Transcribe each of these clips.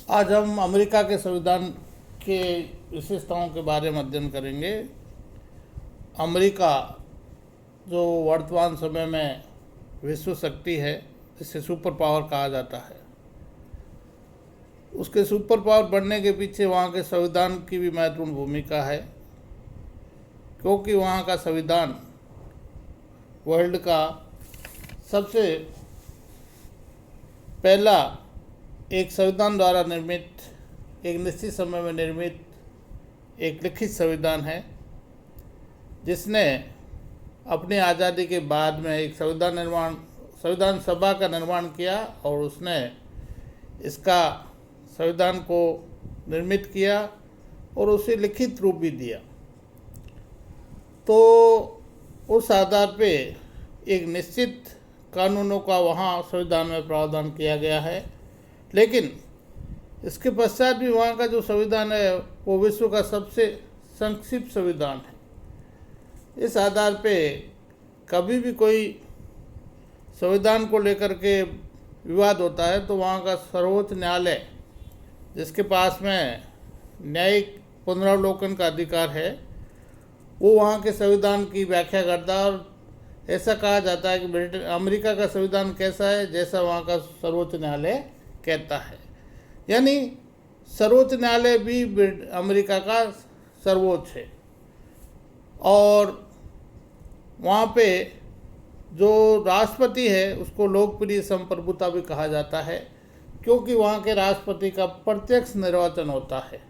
आज हम अमेरिका के संविधान के विशेषताओं के बारे में अध्ययन करेंगे। अमेरिका जो वर्तमान समय में विश्व शक्ति है, जिसे सुपर पावर कहा जाता है, उसके सुपर पावर बनने के पीछे वहाँ के संविधान की भी महत्वपूर्ण भूमिका है, क्योंकि वहाँ का संविधान वर्ल्ड का सबसे पहला एक संविधान द्वारा निर्मित, एक निश्चित समय में निर्मित एक लिखित संविधान है, जिसने अपनी आज़ादी के बाद में एक संविधान सभा का निर्माण किया और उसने इसका संविधान को निर्मित किया और उसे लिखित रूप भी दिया। तो उस आधार पे एक निश्चित कानूनों का वहाँ संविधान में प्रावधान किया गया है, लेकिन इसके पश्चात भी वहाँ का जो संविधान है वो विश्व का सबसे संक्षिप्त संविधान है। इस आधार पे कभी भी कोई संविधान को लेकर के विवाद होता है तो वहाँ का सर्वोच्च न्यायालय, जिसके पास में न्यायिक पुनरावलोकन का अधिकार है, वो वहाँ के संविधान की व्याख्या करता है और ऐसा कहा जाता है कि अमेरिका का संविधान कैसा है जैसा वहाँ का सर्वोच्च न्यायालय कहता है। यानी सर्वोच्च न्यायालय भी अमेरिका का सर्वोच्च है। और वहाँ पे जो राष्ट्रपति है उसको लोकप्रिय संप्रभुता भी कहा जाता है, क्योंकि वहाँ के राष्ट्रपति का प्रत्यक्ष निर्वाचन होता है।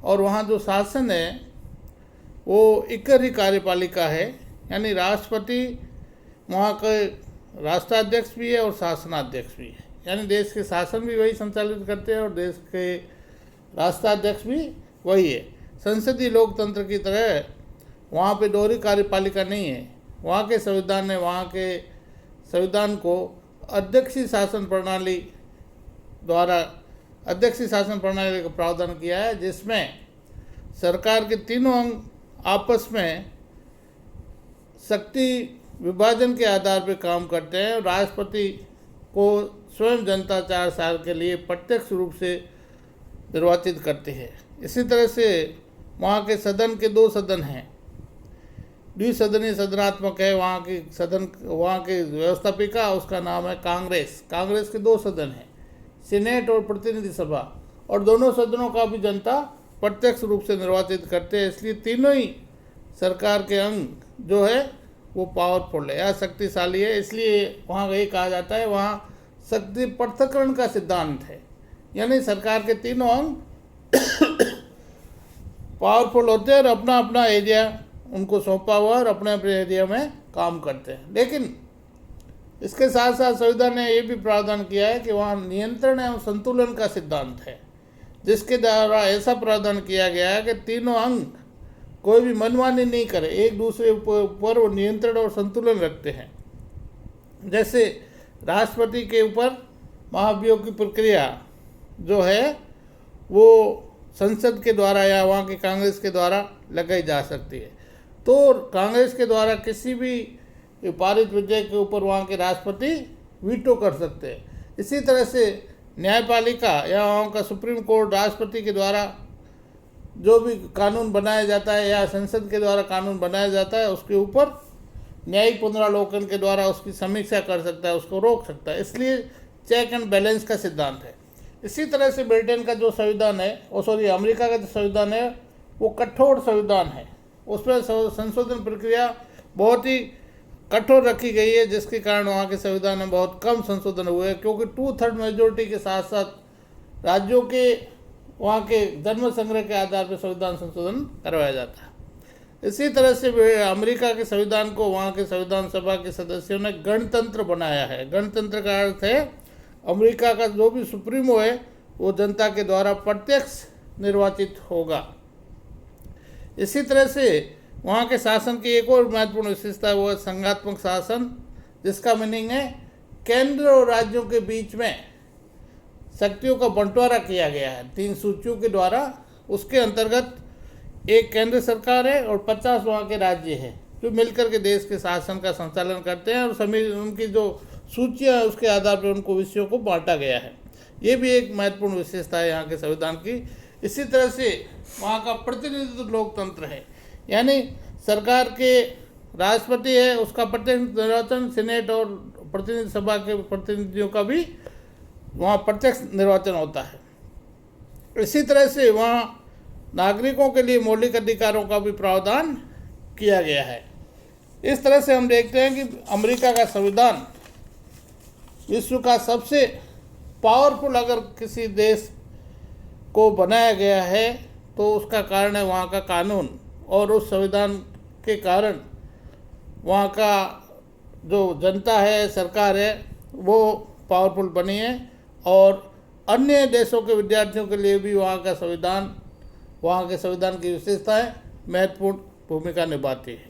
और वहाँ जो शासन है वो इकहरी कार्यपालिका है, यानी राष्ट्रपति वहाँ के राष्ट्राध्यक्ष भी है और शासनाध्यक्ष भी है, यानी देश के शासन भी वही संचालित करते हैं और देश के राष्ट्राध्यक्ष भी वही है। संसदीय लोकतंत्र की तरह वहाँ पे दोहरी कार्यपालिका नहीं है। वहाँ के संविधान ने वहाँ के संविधान को अध्यक्षीय शासन प्रणाली का प्रावधान किया है, जिसमें सरकार के तीनों अंग आपस में शक्ति विभाजन के आधार पर काम करते हैं। राष्ट्रपति को स्वयं जनता 4 साल के लिए प्रत्यक्ष रूप से निर्वाचित करती है। इसी तरह से वहाँ के सदन के 2 सदन हैं, द्विसदनीय सदनात्मक है। वहाँ की व्यवस्थापिका, उसका नाम है कांग्रेस। कांग्रेस के 2 सदन हैं, सीनेट और प्रतिनिधि सभा, और दोनों सदनों का भी जनता प्रत्यक्ष रूप से निर्वाचित करते हैं। इसलिए तीनों ही सरकार के अंग जो है वो पावरफुल है या शक्तिशाली है। इसलिए वहाँ यही कहा जाता है वहाँ शक्ति पृथक्करण का सिद्धांत है, यानी सरकार के तीनों अंग पावरफुल होते हैं और अपना अपना एरिया उनको सौंपा हुआ और अपने अपने एरिया में काम करते हैं। लेकिन इसके साथ साथ संविधान ने ये भी प्रावधान किया है कि वहाँ नियंत्रण एवं संतुलन का सिद्धांत है, जिसके द्वारा ऐसा प्रावधान किया गया है कि तीनों अंग कोई भी मनमानी नहीं करे, एक दूसरे ऊपर वो नियंत्रण और संतुलन रखते हैं। जैसे राष्ट्रपति के ऊपर महाभियोग की प्रक्रिया जो है वो संसद के द्वारा या वहाँ की कांग्रेस के द्वारा लगाई जा सकती है। तो कांग्रेस के द्वारा किसी भी पारित विधेयक के ऊपर वहाँ के राष्ट्रपति वीटो कर सकते हैं। इसी तरह से न्यायपालिका या वहाँ का सुप्रीम कोर्ट राष्ट्रपति के द्वारा जो भी कानून बनाया जाता है या संसद के द्वारा कानून बनाया जाता है उसके ऊपर न्यायिक पुनरावलोकन के द्वारा उसकी समीक्षा कर सकता है, उसको रोक सकता है। इसलिए चेक एंड बैलेंस का सिद्धांत है। इसी तरह से ब्रिटेन का जो संविधान है अमेरिका का जो संविधान है वो कठोर संविधान है। उसमें संशोधन प्रक्रिया बहुत ही कठोर रखी गई है, जिसके कारण वहाँ के संविधान में बहुत कम संशोधन हुए हैं, क्योंकि 2/3 मेजोरिटी के साथ साथ राज्यों के वहाँ के जन्म संग्रह के आधार पर संविधान संशोधन करवाया जाता है। इसी तरह से अमेरिका के संविधान को वहाँ के संविधान सभा के सदस्यों ने गणतंत्र बनाया है। गणतंत्र का अर्थ है अमेरिका का जो भी सुप्रीमो है वो जनता के द्वारा प्रत्यक्ष निर्वाचित होगा। इसी तरह से वहाँ के शासन की एक और महत्वपूर्ण विशेषता है वो है संघात्मक शासन, जिसका मीनिंग है केंद्र और राज्यों के बीच में शक्तियों का बंटवारा किया गया है 3 सूचियों के द्वारा। उसके अंतर्गत एक केंद्र सरकार है और 50 वहाँ के राज्य हैं जो मिलकर के देश के शासन का संचालन करते हैं और सभी उनकी जो सूचियाँ उसके आधार पर उनको विषयों को बांटा गया है। ये भी एक महत्वपूर्ण विशेषता है यहाँ के संविधान की। इसी तरह से वहाँ का प्रतिनिधित्व लोकतंत्र है, यानी सरकार के राष्ट्रपति है, उसका प्रत्यक्ष निर्वाचन सीनेट और प्रतिनिधि सभा के प्रतिनिधियों का भी वहाँ प्रत्यक्ष निर्वाचन होता है। इसी तरह से वहाँ नागरिकों के लिए मौलिक अधिकारों का भी प्रावधान किया गया है। इस तरह से हम देखते हैं कि अमेरिका का संविधान विश्व का सबसे पावरफुल अगर किसी देश को बनाया गया है तो उसका कारण है वहाँ का कानून, और उस संविधान के कारण वहाँ का जो जनता है, सरकार है, वो पावरफुल बनी है। और अन्य देशों के विद्यार्थियों के लिए भी वहाँ के संविधान की विशेषताएं महत्वपूर्ण भूमिका निभाती है।